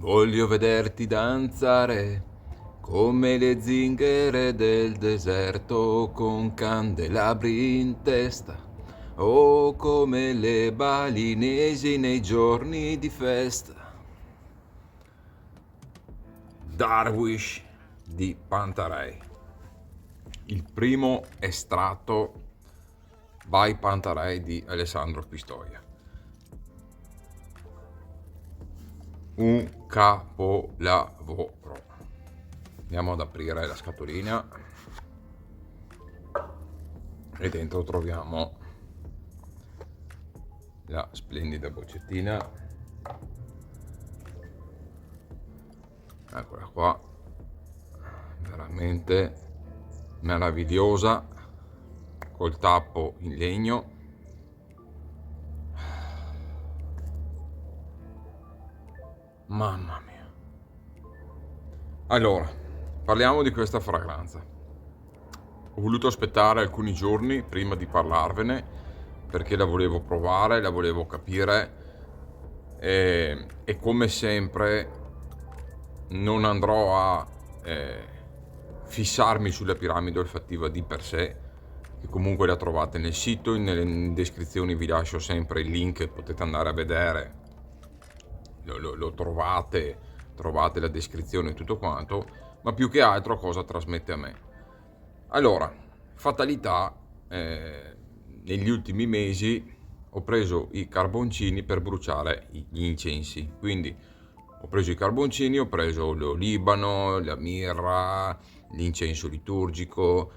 Voglio vederti danzare come le zingare del deserto con candelabri in testa o come le balinesi nei giorni di festa. Darwish di Pantarei, il primo estratto by Pantarei di Alessandro Pistoia. Un capolavoro. Andiamo ad aprire la scatolina e dentro troviamo la splendida boccettina. Eccola qua, veramente meravigliosa, col tappo in legno. Mamma mia. Allora, parliamo di questa fragranza. Ho voluto aspettare alcuni giorni prima di parlarvene perché la volevo provare, la volevo capire e come sempre non andrò a fissarmi sulla piramide olfattiva di per sé, che comunque la trovate nel sito, nelle descrizioni vi lascio sempre il link, potete andare a vedere, lo trovate la descrizione e tutto quanto, ma più che altro cosa trasmette a me. Allora, fatalità, negli ultimi mesi ho preso i carboncini per bruciare gli incensi, quindi ho preso i carboncini, ho preso l'olibano, la mirra, l'incenso liturgico,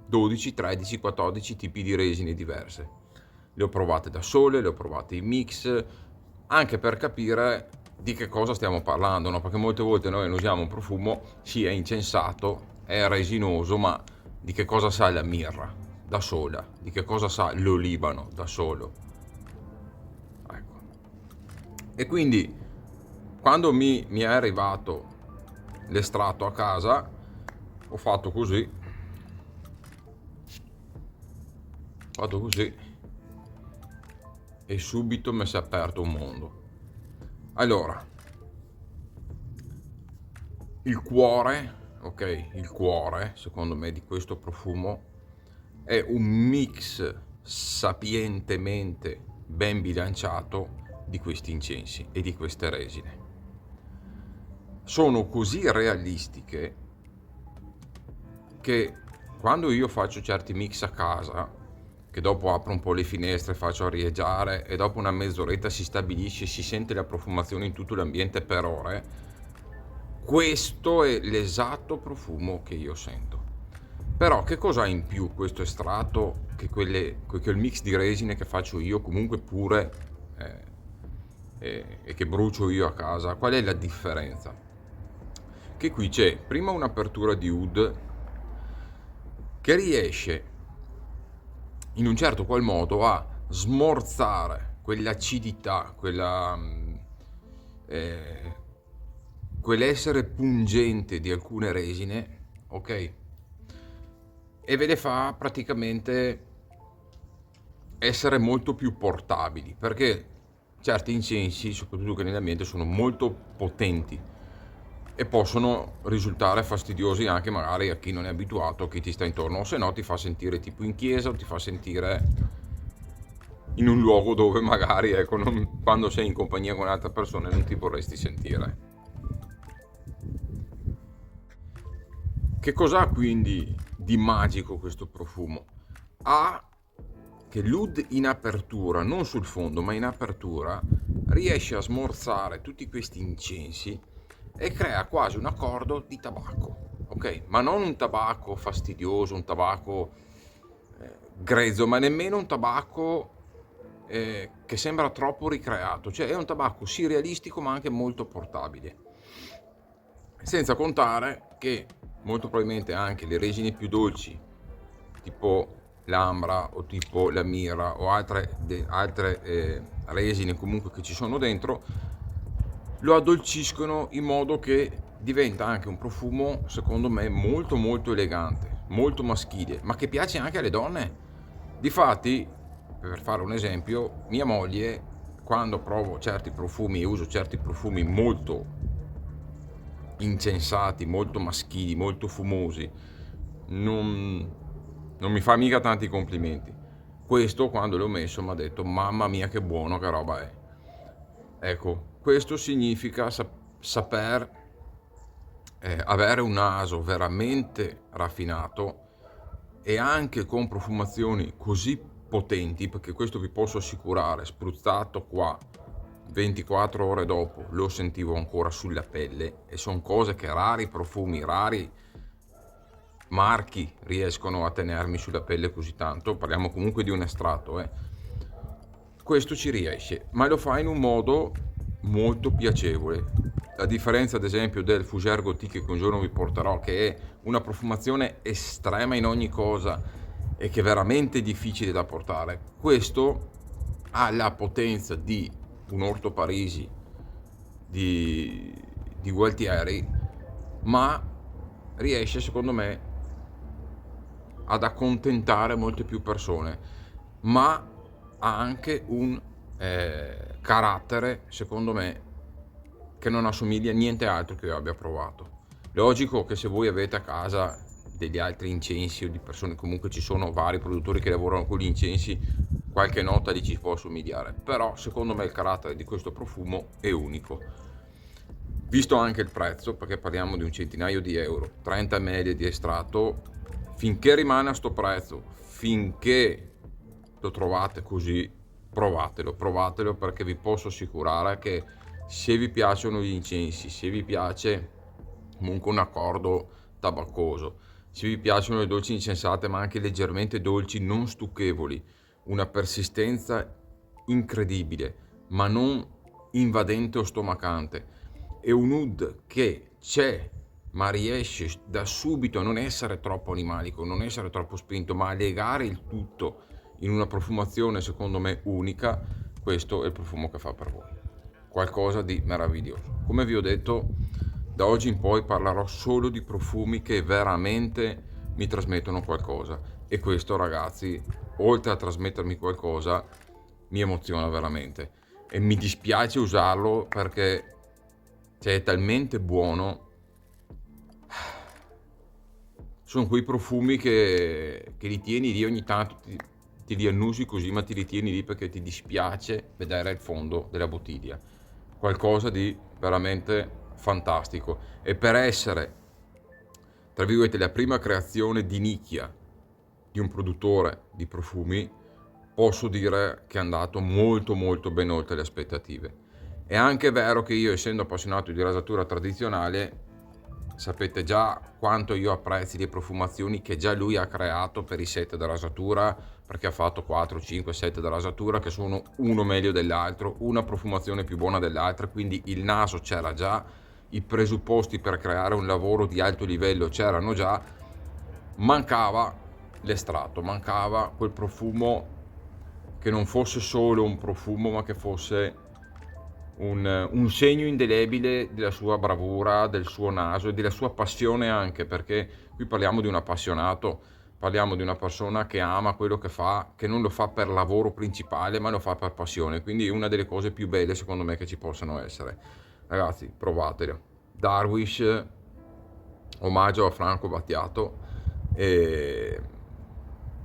12, 13, 14 tipi di resine diverse. Le ho provate da sole, le ho provate in mix, anche per capire di che cosa stiamo parlando, no? Perché molte volte noi usiamo un profumo, sì, è incensato, è resinoso, ma di che cosa sa la mirra da sola? Di che cosa sa l'olibano da solo? Ecco. E quindi quando mi è arrivato l'estratto a casa, ho fatto così, e subito mi si è aperto un mondo. Allora, il cuore, ok, il cuore secondo me di questo profumo è un mix sapientemente ben bilanciato di questi incensi e di queste resine. Sono così realistiche che quando io faccio certi mix a casa, che dopo apro un po' le finestre, faccio arieggiare e dopo una mezz'oretta si stabilisce, si sente la profumazione in tutto l'ambiente per ore, questo è l'esatto profumo che io sento. Però che cosa ha in più questo estratto che quel mix di resine che faccio io comunque pure e che brucio io a casa? Qual è la differenza? Che qui c'è prima un'apertura di oud che riesce in un certo qual modo a smorzare quell'acidità, quell'essere pungente di alcune resine, ok? E ve le fa praticamente essere molto più portabili, perché certi incensi, soprattutto che nell'ambiente, sono molto potenti e possono risultare fastidiosi anche magari a chi non è abituato, a chi ti sta intorno, o se no ti fa sentire tipo in chiesa o ti fa sentire in un luogo dove magari, ecco, quando sei in compagnia con altre persone non ti vorresti sentire. Che cos'ha quindi di magico questo profumo? Ha che l'oud in apertura, non sul fondo ma in apertura, riesce a smorzare tutti questi incensi e crea quasi un accordo di tabacco, ok? Ma non un tabacco fastidioso, un tabacco grezzo, ma nemmeno un tabacco che sembra troppo ricreato, cioè è un tabacco sì realistico ma anche molto portabile. Senza contare che molto probabilmente anche le resine più dolci, tipo l'ambra o tipo la mirra o altre resine comunque che ci sono dentro, lo addolciscono in modo che diventa anche un profumo secondo me molto molto elegante, molto maschile, ma che piace anche alle donne. Difatti, per fare un esempio, mia moglie quando provo certi profumi e uso certi profumi molto incensati, molto maschili, molto fumosi, non mi fa mica tanti complimenti. Questo, quando l'ho messo, mi ha detto mamma mia che buono, che roba è. Ecco, questo significa saper avere un naso veramente raffinato, e anche con profumazioni così potenti, perché questo vi posso assicurare, spruzzato qua 24 ore dopo lo sentivo ancora sulla pelle, e sono cose che rari profumi, rari marchi riescono a tenermi sulla pelle così tanto. Parliamo comunque di un estratto, Questo ci riesce, ma lo fa in un modo molto piacevole. A differenza ad esempio del Fougère Gothique che un giorno vi porterò, che è una profumazione estrema in ogni cosa e che è veramente difficile da portare, questo ha la potenza di un Orto Parisi di Gualtieri, ma riesce secondo me ad accontentare molte più persone, ma ha anche un carattere, secondo me, che non assomiglia a niente altro che io abbia provato. Logico che se voi avete a casa degli altri incensi o di persone, comunque ci sono vari produttori che lavorano con gli incensi, qualche nota lì ci può assomigliare, però secondo me il carattere di questo profumo è unico. Visto anche il prezzo, perché parliamo di un centinaio di euro, 30 ml di estratto, finché rimane a sto prezzo, finché lo trovate così, provatelo, perché vi posso assicurare che se vi piacciono gli incensi, se vi piace comunque un accordo tabaccoso, se vi piacciono le dolci incensate ma anche leggermente dolci, non stucchevoli, una persistenza incredibile ma non invadente o stomacante, e un oud che c'è ma riesce da subito a non essere troppo animalico, non essere troppo spinto, ma a legare il tutto in una profumazione secondo me unica. Questo è il profumo che fa per voi, qualcosa di meraviglioso. Come vi ho detto, da oggi in poi parlerò solo di profumi che veramente mi trasmettono qualcosa, e questo, ragazzi, oltre a trasmettermi qualcosa, mi emoziona veramente, e mi dispiace usarlo perché è talmente buono. Sono quei profumi che li tieni lì, ogni tanto ti li annusi così, ma ti li tieni lì perché ti dispiace vedere il fondo della bottiglia. Qualcosa di veramente fantastico. E per essere, tra virgolette, la prima creazione di nicchia di un produttore di profumi, posso dire che è andato molto molto ben oltre le aspettative. È anche vero che io, essendo appassionato di rasatura tradizionale, sapete già quanto io apprezzi le profumazioni che già lui ha creato per i set da rasatura, perché ha fatto 4, 5 set da rasatura che sono uno meglio dell'altro, una profumazione più buona dell'altra, quindi il naso c'era già, i presupposti per creare un lavoro di alto livello c'erano già, mancava l'estratto, mancava quel profumo che non fosse solo un profumo, ma che fosse un segno indelebile della sua bravura, del suo naso e della sua passione anche, perché qui parliamo di un appassionato, parliamo di una persona che ama quello che fa, che non lo fa per lavoro principale, ma lo fa per passione. Quindi è una delle cose più belle, secondo me, che ci possano essere. Ragazzi, provatelo. Darwish, omaggio a Franco Battiato, e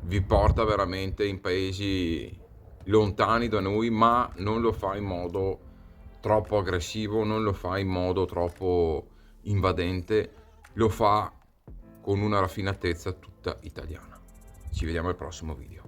vi porta veramente in paesi lontani da noi, ma non lo fa in modo troppo aggressivo, non lo fa in modo troppo invadente, lo fa con una raffinatezza tutta italiana. Ci vediamo al prossimo video.